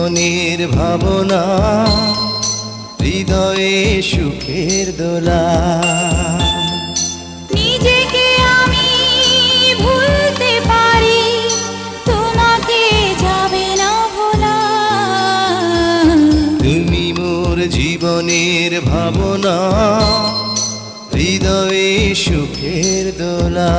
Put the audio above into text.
জীবনের ভাবনা, হৃদয়ে সুখের দোলা। নিজেকে আমি ভুলতে পারি, তোমাকে যাবে না ভোলা। তুমি মোর জীবনের ভাবনা, হৃদয়ে সুখের দোলা।